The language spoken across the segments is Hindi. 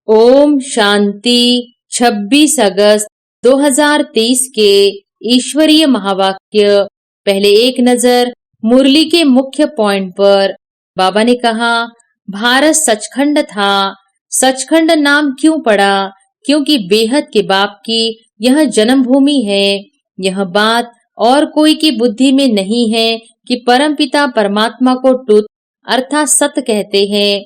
ओम शांति। 26 अगस्त 2023 के ईश्वरीय महावाक्य। पहले एक नजर मुरली के मुख्य पॉइंट पर। बाबा ने कहा, भारत सचखंड था। सचखंड नाम क्यों पड़ा? क्योंकि बेहद के बाप की यह जन्मभूमि है। यह बात और कोई की बुद्धि में नहीं है कि परमपिता परमात्मा को ट्रुथ अर्थात सत्य कहते हैं।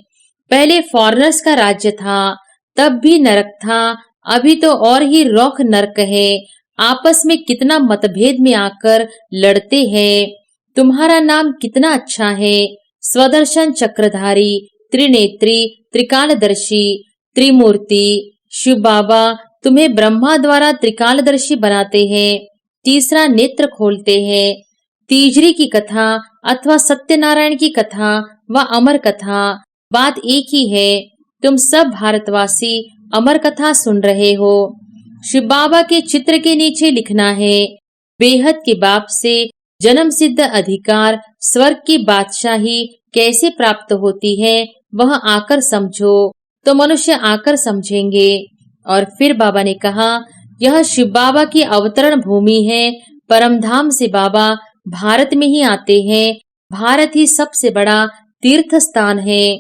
पहले फॉरेनर्स का राज्य था, तब भी नरक था। अभी तो और ही रौख नरक है। आपस में कितना मतभेद में आकर लड़ते हैं। तुम्हारा नाम कितना अच्छा है, स्वदर्शन चक्रधारी, त्रिनेत्री, त्रिकालदर्शी, त्रिमूर्ति। शिव बाबा तुम्हें ब्रह्मा द्वारा त्रिकालदर्शी बनाते हैं, तीसरा नेत्र खोलते हैं। तीजरी की कथा अथवा सत्यनारायण की कथा व अमर कथा बात एक ही है। तुम सब भारतवासी अमर कथा सुन रहे हो। शिव बाबा के चित्र के नीचे लिखना है, बेहद के बाप से जन्म सिद्ध अधिकार स्वर्ग की बादशाही कैसे प्राप्त होती है, वह आकर समझो। तो मनुष्य आकर समझेंगे। और फिर बाबा ने कहा, यह शिव बाबा की अवतरण भूमि है। परमधाम से बाबा भारत में ही आते हैं। भारत ही सबसे बड़ा तीर्थ स्थान है।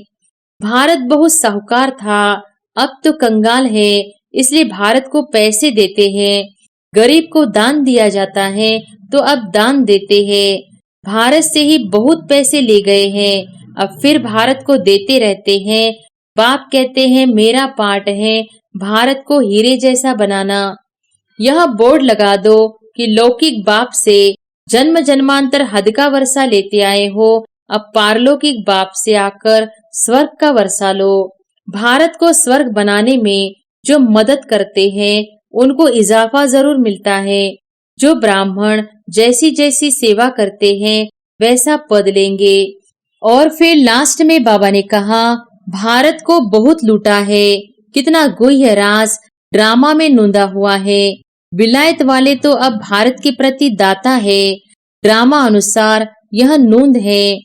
भारत बहुत साहूकार था, अब तो कंगाल है, इसलिए भारत को पैसे देते हैं। गरीब को दान दिया जाता है तो अब दान देते हैं। भारत से ही बहुत पैसे ले गए हैं, अब फिर भारत को देते रहते हैं। बाप कहते हैं मेरा पार्ट है भारत को हीरे जैसा बनाना। यह बोर्ड लगा दो कि लौकिक बाप से जन्म जन्मांतर हद का वर्षा लेते आए हो, अब पारलौकिक बाप से आकर स्वर्ग का वर्षा लो। भारत को स्वर्ग बनाने में जो मदद करते हैं उनको इजाफा जरूर मिलता है। जो ब्राह्मण जैसी जैसी सेवा करते हैं वैसा पद लेंगे। और फिर लास्ट में बाबा ने कहा, भारत को बहुत लूटा है। कितना गुह्य राज ड्रामा में नूंदा हुआ है। विलायत वाले तो अब भारत के प्रति दाता है। ड्रामा अनुसार यह नूंद है।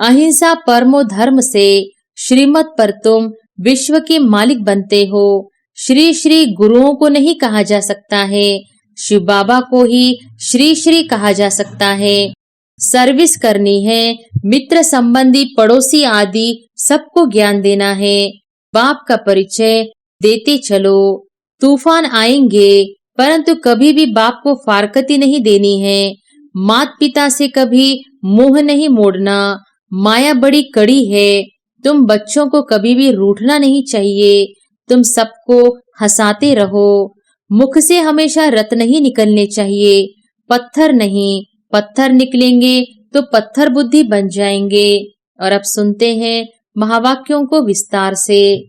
अहिंसा परमो धर्म से श्रीमत पर तुम विश्व के मालिक बनते हो। श्री श्री गुरुओं को नहीं कहा जा सकता है, शिव बाबा को ही श्री श्री कहा जा सकता है। सर्विस करनी है, मित्र संबंधी पड़ोसी आदि सबको ज्ञान देना है। बाप का परिचय देते चलो। तूफान आएंगे परंतु कभी भी बाप को फारकती नहीं देनी है। मात पिता से कभी मुंह नहीं मोड़ना। माया बड़ी कड़ी है, तुम बच्चों को कभी भी रूठना नहीं चाहिए। तुम सबको हंसाते रहो। मुख से हमेशा रत्न ही निकलने चाहिए, पत्थर नहीं। पत्थर निकलेंगे तो पत्थर बुद्धि बन जाएंगे। और अब सुनते हैं महावाक्यों को विस्तार से।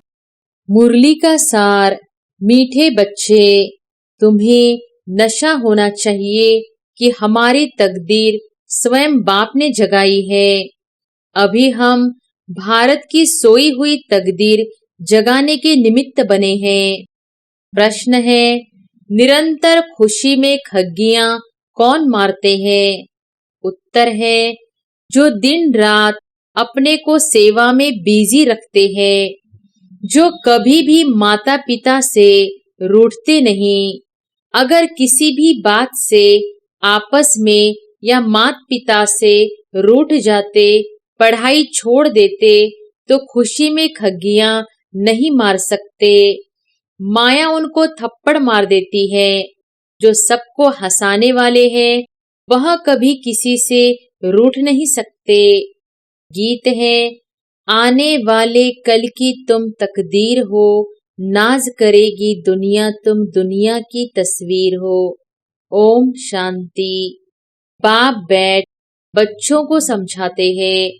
मुरली का सार। मीठे बच्चे, तुम्हें नशा होना चाहिए कि हमारी तकदीर स्वयं बाप ने जगाई है। अभी हम भारत की सोई हुई तकदीर जगाने के निमित्त बने हैं। प्रश्न है, निरंतर खुशी में खग्गियां कौन मारते हैं? उत्तर है, जो दिन रात अपने को सेवा में बिजी रखते हैं, जो कभी भी माता पिता से रूठते नहीं। अगर किसी भी बात से आपस में या माता पिता से रूठ जाते, पढ़ाई छोड़ देते, तो खुशी में खग्गियां नहीं मार सकते। माया उनको थप्पड़ मार देती है। जो सबको हंसाने वाले हैं वह कभी किसी से रूठ नहीं सकते। गीत है, आने वाले कल की तुम तकदीर हो, नाज करेगी दुनिया तुम दुनिया की तस्वीर हो। ओम शांति। बाप बैठ बच्चों को समझाते हैं,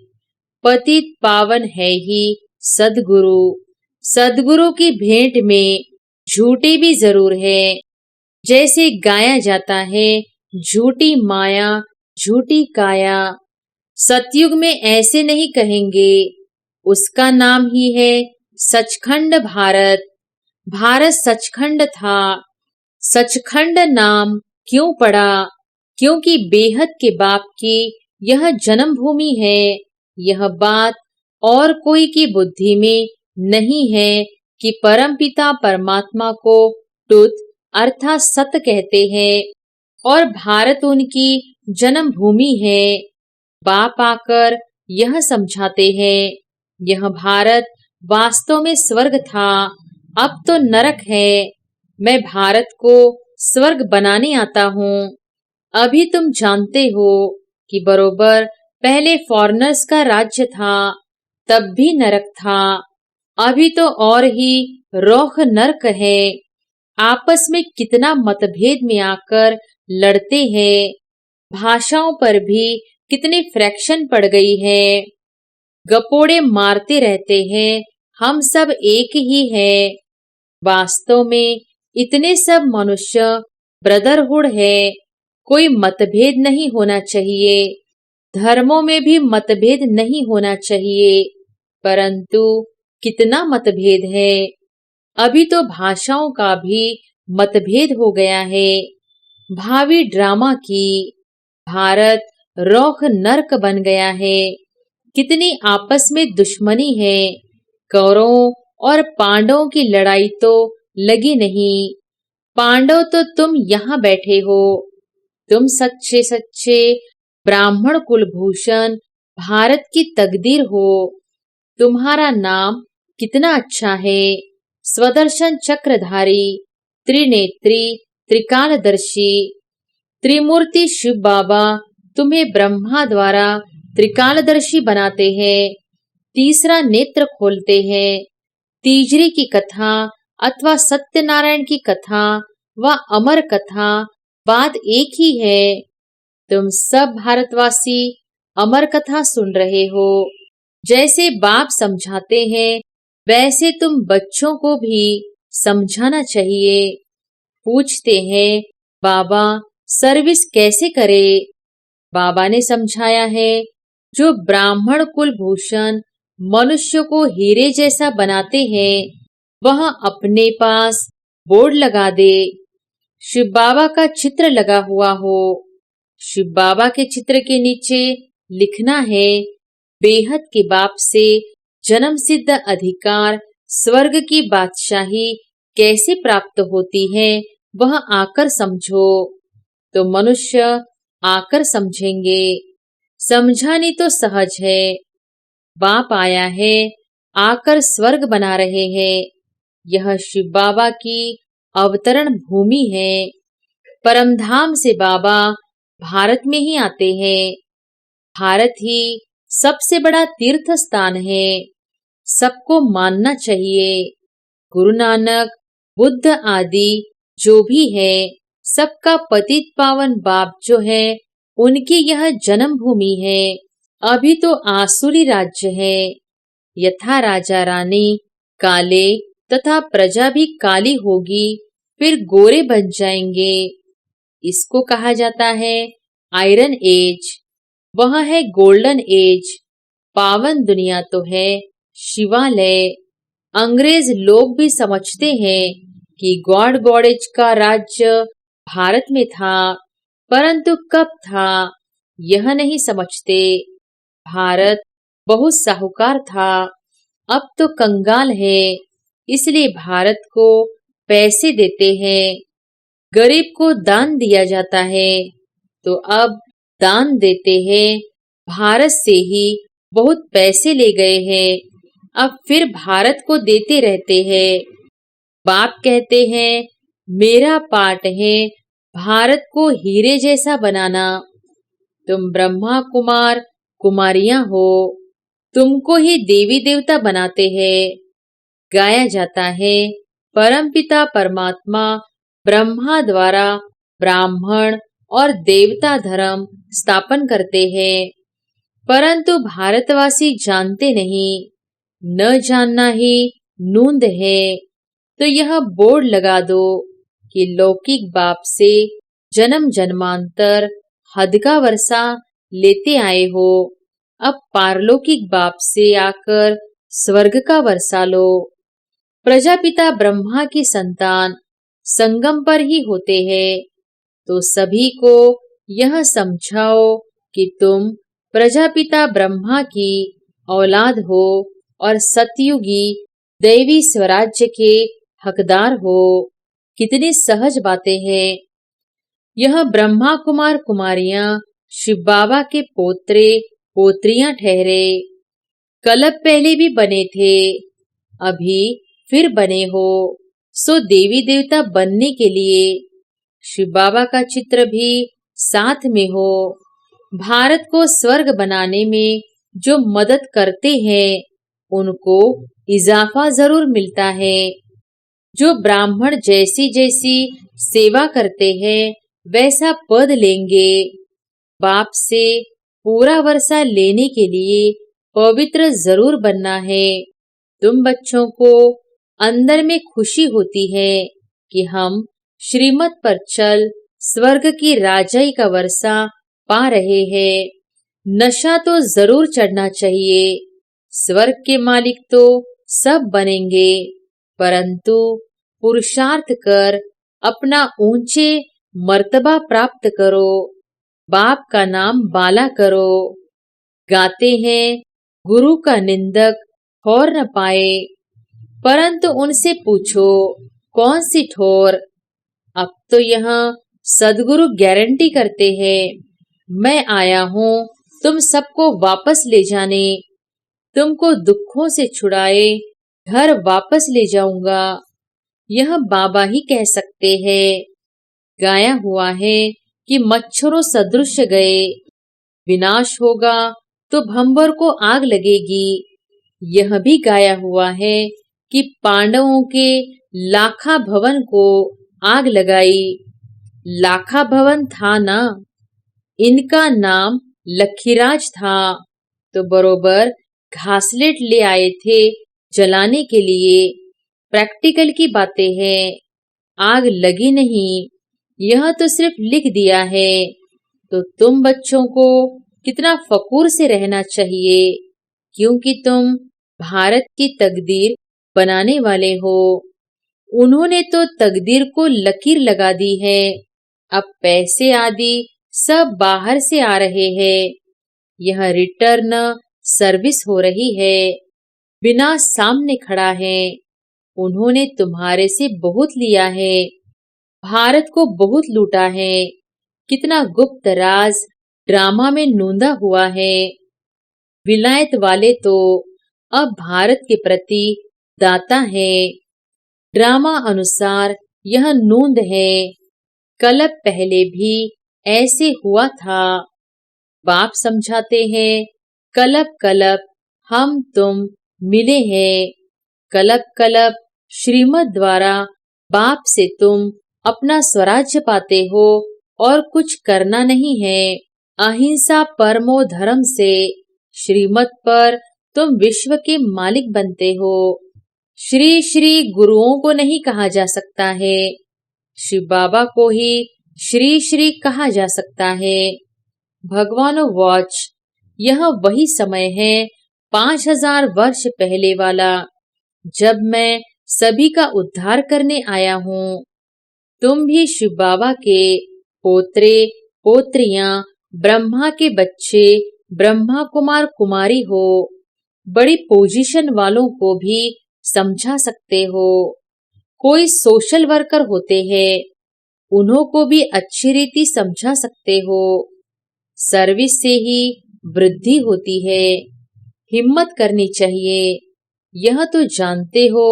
पतित पावन है ही सदगुरु। सदगुरु की भेंट में झूठी भी जरूर है। जैसे गाया जाता है, झूठी माया झूठी काया। सतयुग में ऐसे नहीं कहेंगे। उसका नाम ही है सचखंड भारत। भारत सचखंड था। सचखंड नाम क्यों पड़ा? क्योंकि बेहद के बाप की यह जन्मभूमि है। यह बात और कोई की बुद्धि में नहीं है कि परमपिता परमात्मा को ट्रुथ अर्थात सत्य कहते हैं और भारत उनकी जन्म भूमि है। बाप आकर यह समझाते हैं, यह भारत वास्तव में स्वर्ग था, अब तो नरक है। मैं भारत को स्वर्ग बनाने आता हूँ। अभी तुम जानते हो कि बरोबर पहले फॉरेनर्स का राज्य था, तब भी नरक था। अभी तो और ही रौख नरक है। आपस में कितना मतभेद में आकर लड़ते हैं। भाषाओं पर भी कितने फ्रैक्शन पड़ गई है। गपोड़े मारते रहते हैं, हम सब एक ही हैं। वास्तव में इतने सब मनुष्य ब्रदरहुड है। कोई मतभेद नहीं होना चाहिए। धर्मों में भी मतभेद नहीं होना चाहिए, परंतु कितना मतभेद है। अभी तो भाषाओं का भी मतभेद हो गया है। भावी ड्रामा की भारत रौख नर्क बन गया है। कितनी आपस में दुश्मनी है। कौरवों और पांडवों की लड़ाई तो लगी नहीं। पांडव तो तुम यहाँ बैठे हो। तुम सच्चे सच्चे ब्राह्मण कुलभूषण भारत की तकदीर हो। तुम्हारा नाम कितना अच्छा है, स्वदर्शन चक्रधारी, त्रिनेत्री, त्रिकालदर्शी। त्रिमूर्ति शिव बाबा तुम्हें ब्रह्मा द्वारा त्रिकालदर्शी बनाते हैं, तीसरा नेत्र खोलते हैं। तीजरी की कथा अथवा सत्यनारायण की कथा व अमर कथा बात एक ही है। तुम सब भारतवासी अमर कथा सुन रहे हो। जैसे बाप समझाते हैं वैसे तुम बच्चों को भी समझाना चाहिए। पूछते हैं बाबा सर्विस कैसे करे। बाबा ने समझाया है, जो ब्राह्मण कुलभूषण मनुष्य को हीरे जैसा बनाते हैं वह अपने पास बोर्ड लगा दे, शिव बाबा का चित्र लगा हुआ हो। शिव बाबा के चित्र के नीचे लिखना है, बेहद के बाप से जन्म सिद्ध अधिकार स्वर्ग की बादशाही कैसे प्राप्त होती है वह आकर समझो। तो मनुष्य आकर समझेंगे। समझानी तो सहज है। बाप आया है, आकर स्वर्ग बना रहे हैं। यह शिव बाबा की अवतरण भूमि है। परमधाम से बाबा भारत में ही आते हैं। भारत ही सबसे बड़ा तीर्थ स्थान है, सबको मानना चाहिए। गुरु नानक, बुद्ध आदि जो भी है, सबका पतित पावन बाप जो है, उनकी यह जन्म भूमि है। अभी तो आसुरी राज्य है। यथा राजा रानी काले तथा प्रजा भी काली होगी, फिर गोरे बन जाएंगे। इसको कहा जाता है आयरन एज। वह है गोल्डन एज। पावन दुनिया तो है शिवालय। अंग्रेज लोग भी समझते हैं कि गॉड गॉडेज का राज्य भारत में था, परंतु कब था यह नहीं समझते। भारत बहुत साहूकार था, अब तो कंगाल है, इसलिए भारत को पैसे देते हैं। गरीब को दान दिया जाता है, तो अब दान देते हैं। भारत से ही बहुत पैसे ले गए हैं, अब फिर भारत को देते रहते हैं। बाप कहते हैं मेरा पाठ है भारत को हीरे जैसा बनाना। तुम ब्रह्मा कुमार कुमारियां हो, तुमको ही देवी देवता बनाते हैं। गाया जाता है परमपिता परमात्मा ब्रह्मा द्वारा ब्राह्मण और देवता धर्म स्थापन करते हैं, परंतु भारतवासी जानते नहीं। न जानना ही नूंद है। तो यह बोर्ड लगा दो कि लौकिक बाप से जन्म जन्मांतर हद का वर्षा लेते आए हो, अब पारलौकिक बाप से आकर स्वर्ग का वर्षा लो। प्रजापिता ब्रह्मा की संतान संगम पर ही होते हैं, तो सभी को यह समझाओ कि तुम प्रजापिता ब्रह्मा की औलाद हो और सतयुगी दैवी स्वराज्य के हकदार हो। कितनी सहज बातें हैं। यह ब्रह्मा कुमार कुमारियां शिव बाबा के पोत्रे पोत्रियां ठहरे। कल्प पहले भी बने थे, अभी फिर बने हो, सो देवी देवता बनने के लिए शिव बाबा का चित्र भी साथ में हो। भारत को स्वर्ग बनाने में जो मदद करते हैं उनको इजाफा जरूर मिलता है। जो ब्राह्मण जैसी जैसी सेवा करते हैं वैसा पद लेंगे। बाप से पूरा वर्षा लेने के लिए पवित्र जरूर बनना है। तुम बच्चों को अंदर में खुशी होती है कि हम श्रीमत पर चल स्वर्ग की राजाई का वर्षा पा रहे हैं। नशा तो जरूर चढ़ना चाहिए। स्वर्ग के मालिक तो सब बनेंगे, परंतु पुरुषार्थ कर अपना ऊंचे मर्तबा प्राप्त करो। बाप का नाम बाला करो। गाते हैं गुरु का निंदक ठोर न पाए, परंतु उनसे पूछो कौन सी ठोर। अब तो यहाँ सदगुरु गारंटी करते हैं, मैं आया हूँ तुम सबको वापस ले जाने। तुमको दुखों से छुड़ाए घर वापस ले जाऊंगा। यह बाबा ही कह सकते हैं। गाया हुआ है कि मच्छरों सदृश गए, विनाश होगा तो भंवर को आग लगेगी। यह भी गाया हुआ है कि पांडवों के लाखा भवन को आग लगाई। लाखा भवन था ना, इनका नाम लखीराज था, तो बरोबर घासलेट ले आए थे जलाने के लिए। प्रैक्टिकल की बातें हैं, आग लगी नहीं, यह तो सिर्फ लिख दिया है। तो तुम बच्चों को कितना फखूर से रहना चाहिए, क्योंकि तुम भारत की तकदीर बनाने वाले हो। उन्होंने तो तकदीर को लकीर लगा दी है। अब पैसे आदि सब बाहर से आ रहे हैं। यह रिटर्न सर्विस हो रही है, बिना सामने खड़ा है। उन्होंने तुम्हारे से बहुत लिया है, भारत को बहुत लूटा है। कितना गुप्त राज ड्रामा में नोंदा हुआ है। विलायत वाले तो अब भारत के प्रति दाता है। ड्रामा अनुसार यह नोंद है। कल्प पहले भी ऐसे हुआ था। बाप समझाते हैं, कल्प कल्प हम तुम मिले हैं। कल्प कल्प श्रीमत द्वारा बाप से तुम अपना स्वराज्य पाते हो और कुछ करना नहीं है। अहिंसा परमो धर्म से श्रीमत पर तुम विश्व के मालिक बनते हो। श्री श्री गुरुओं को नहीं कहा जा सकता है, शिव बाबा को ही श्री श्री कहा जा सकता है। भगवानो वॉच, यह वही समय है 5000 वर्ष पहले वाला, जब मैं सभी का उद्धार करने आया हूँ। तुम भी शिव बाबा के पोत्रे पोत्रियां, ब्रह्मा के बच्चे, ब्रह्मा कुमार कुमारी हो। बड़ी पोजीशन वालों को भी समझा सकते हो। कोई सोशल वर्कर होते हैं, उन्हों को भी अच्छी रीति समझा सकते हो। सर्विस से ही वृद्धि होती है। हिम्मत करनी चाहिए। यह तो जानते हो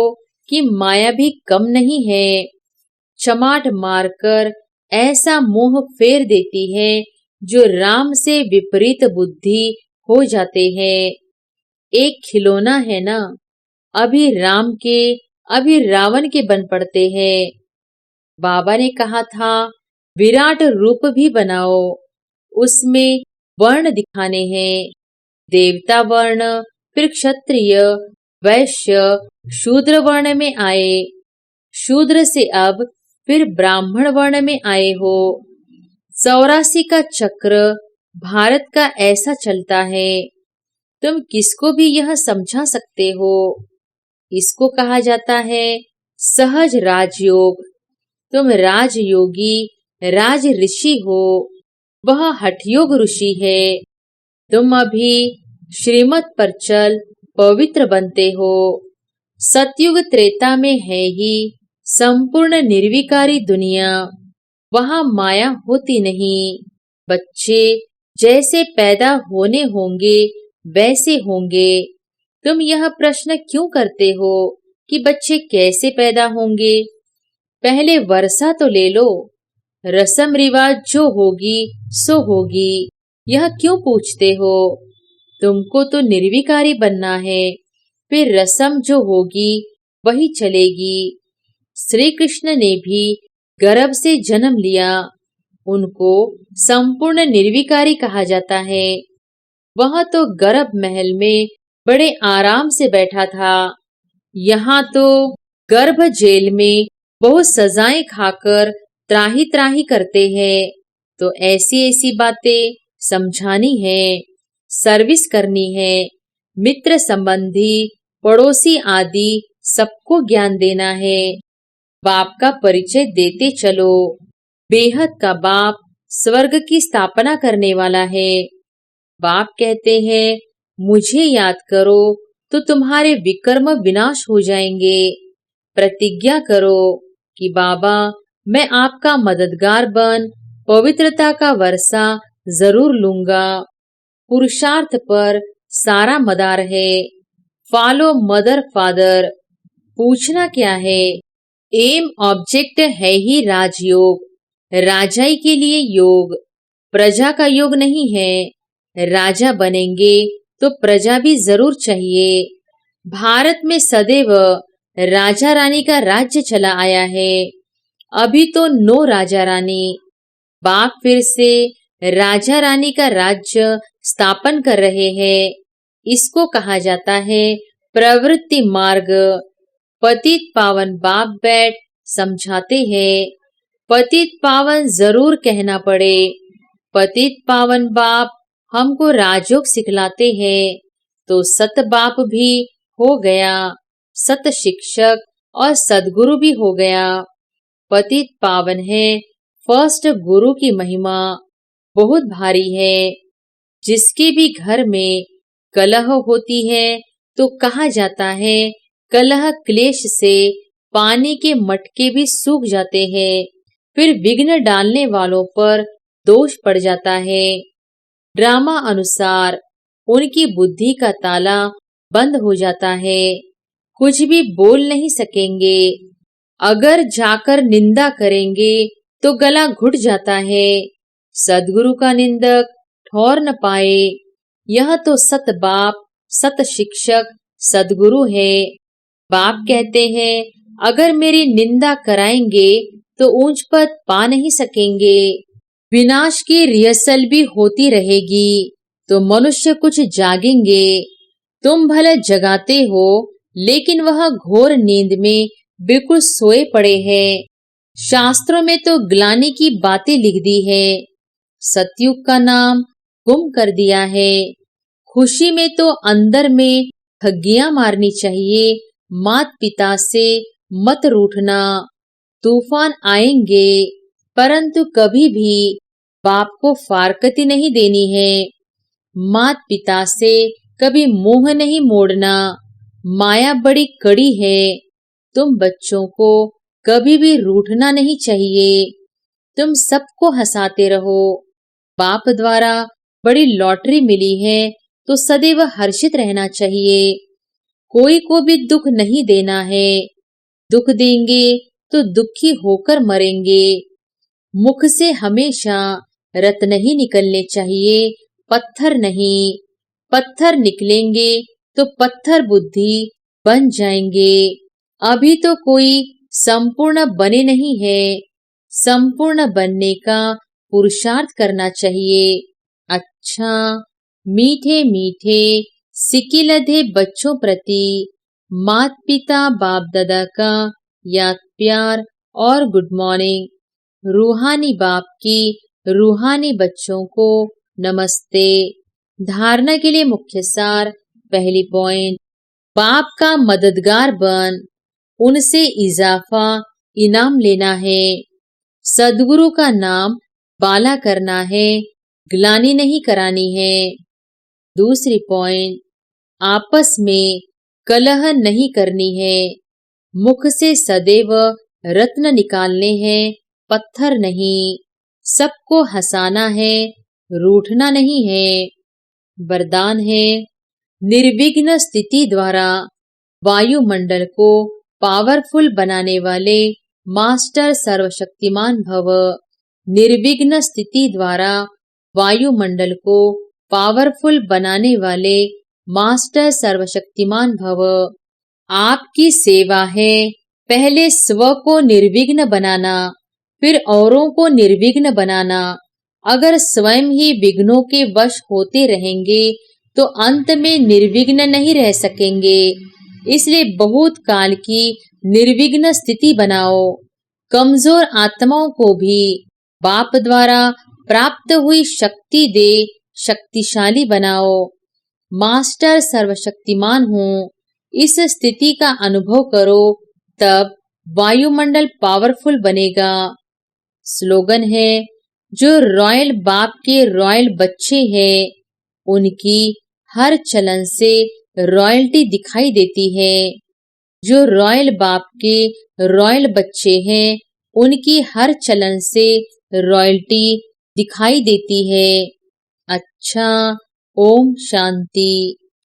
कि माया भी कम नहीं है। चमाट मारकर ऐसा मोह फेर देती है जो राम से विपरीत बुद्धि हो जाते हैं। एक खिलौना है ना, अभी राम के अभी रावण के बन पड़ते हैं। बाबा ने कहा था विराट रूप भी बनाओ, उसमें वर्ण दिखाने हैं। देवता वर्ण, फिर क्षत्रिय, वैश्य, शूद्र वर्ण में आए। शूद्र से अब फिर ब्राह्मण वर्ण में आए हो। 84 का चक्र भारत का ऐसा चलता है। तुम किसको भी यह समझा सकते हो। इसको कहा जाता है सहज राजयोग। तुम राजयोगी राज ऋषि हो, वह हठयोग ऋषि है। तुम अभी श्रीमत पर चल पवित्र बनते हो। सतयुग त्रेता में है ही संपूर्ण निर्विकारी दुनिया, वहाँ माया होती नहीं। बच्चे जैसे पैदा होने होंगे वैसे होंगे। तुम यह प्रश्न क्यों करते हो कि बच्चे कैसे पैदा होंगे? पहले वर्षा तो ले लो। रस्म रिवाज जो होगी सो होगी, यह क्यों पूछते हो? तुमको तो निर्विकारी बनना है, फिर रस्म जो होगी वही चलेगी। श्री कृष्ण ने भी गर्भ से जन्म लिया, उनको संपूर्ण निर्विकारी कहा जाता है। वह तो गर्भ महल में बड़े आराम से बैठा था। यहाँ तो गर्भ जेल में बहुत सजाएं खाकर त्राही त्राही करते हैं। तो ऐसी ऐसी बातें समझानी है, सर्विस करनी है, मित्र संबंधी पड़ोसी आदि सबको ज्ञान देना है। बाप का परिचय देते चलो। बेहद का बाप स्वर्ग की स्थापना करने वाला है। बाप कहते हैं, मुझे याद करो तो तुम्हारे विकर्म विनाश हो जाएंगे। प्रतिज्ञा करो कि बाबा मैं आपका मददगार बन पवित्रता का वर्षा जरूर लूंगा। पुरुषार्थ पर सारा मदार है। Follow mother father. पूछना क्या है? एम ऑब्जेक्ट है ही राजयोग, राजाई के लिए योग, प्रजा का योग नहीं है। राजा बनेंगे तो प्रजा भी जरूर चाहिए। भारत में सदैव राजा रानी का राज्य चला आया है। अभी तो नो राजा रानी। बाप फिर से राजा रानी का राज्य स्थापन कर रहे हैं। इसको कहा जाता है प्रवृत्ति मार्ग। पतित पावन बाप बैठ समझाते हैं। पतित पावन जरूर कहना पड़े। पतित पावन बाप हमको राजयोग सिखलाते हैं। तो सत बाप भी हो गया, सत शिक्षक और सदगुरु भी हो गया। पतित पावन है फर्स्ट गुरु की महिमा बहुत भारी है। जिसके भी घर में कलह होती है तो कहा जाता है कलह क्लेश से पानी के मटके भी सूख जाते हैं। फिर विघ्न डालने वालों पर दोष पड़ जाता है। ड्रामा अनुसार उनकी बुद्धि का ताला बंद हो जाता है, कुछ भी बोल नहीं सकेंगे। अगर जाकर निंदा करेंगे तो गला घुट जाता है। सदगुरु का निंदक ठौर न पाए। यह तो सत बाप, सत शिक्षक, सदगुरु है। बाप कहते हैं अगर मेरी निंदा कराएंगे तो ऊंच पद पा नहीं सकेंगे। विनाश की रिहर्सल भी होती रहेगी तो मनुष्य कुछ जागेंगे। तुम भले जगाते हो लेकिन वह घोर नींद में बिल्कुल सोए पड़े हैं। शास्त्रों में तो ग्लानि की बातें लिख दी है। सतयुग का नाम गुम कर दिया है। खुशी में तो अंदर में ठगियां मारनी चाहिए। मात पिता से मत रूठना। तूफान आएंगे परंतु कभी भी बाप को फारकती नहीं देनी है। मात पिता से कभी मुंह नहीं मोड़ना। माया बड़ी कड़ी है। तुम बच्चों को कभी भी रूठना नहीं चाहिए। तुम सबको हंसाते रहो। बाप द्वारा बड़ी लॉटरी मिली है तो सदैव हर्षित रहना चाहिए। कोई को भी दुख नहीं देना है। दुख देंगे तो दुखी होकर मरेंगे। मुख से हमेशा रत्न ही निकलने चाहिए, पत्थर नहीं। पत्थर निकलेंगे तो पत्थर बुद्धि बन जाएंगे। अभी तो कोई संपूर्ण बने नहीं है। संपूर्ण बनने का पुरुषार्थ करना चाहिए। अच्छा, मीठे मीठे सिकिलधे बच्चों प्रति मात पिता बाप दादा का याद प्यार और गुड मॉर्निंग। रूहानी बाप की रूहानी बच्चों को नमस्ते। धारणा के लिए मुख्य सार। पहली पॉइंट, बाप का मददगार बन उनसे इजाफा इनाम लेना है। सदगुरु का नाम बाला करना है, ग्लानि नहीं करानी है। दूसरी पॉइंट, आपस में कलह नहीं करनी है। मुख से सदैव रत्न निकालने हैं, पत्थर नहीं। सबको हंसाना है, रूठना नहीं है। वरदान है, निर्विघ्न स्थिति द्वारा वायुमंडल को पावरफुल बनाने वाले मास्टर सर्वशक्तिमान भव। निर्विघ्न स्थिति द्वारा वायुमंडल को पावरफुल बनाने वाले मास्टर सर्वशक्तिमान भव। आपकी सेवा है पहले स्व को निर्विघ्न बनाना, फिर औरों को निर्विघ्न बनाना। अगर स्वयं ही विघ्नों के वश होते रहेंगे तो अंत में निर्विघ्न नहीं रह सकेंगे। इसलिए बहुत काल की निर्विघ्न स्थिति बनाओ। कमजोर आत्माओं को भी बाप द्वारा प्राप्त हुई शक्ति दे शक्तिशाली बनाओ। मास्टर सर्वशक्तिमान हूँ, इस स्थिति का अनुभव करो, तब वायुमंडल पावरफुल बनेगा। स्लोगन है, जो रॉयल बाप के रॉयल बच्चे हैं, उनकी हर चलन से रॉयल्टी दिखाई देती है। जो रॉयल बाप के रॉयल बच्चे हैं, उनकी हर चलन से रॉयल्टी दिखाई देती है। अच्छा, ओम शांति।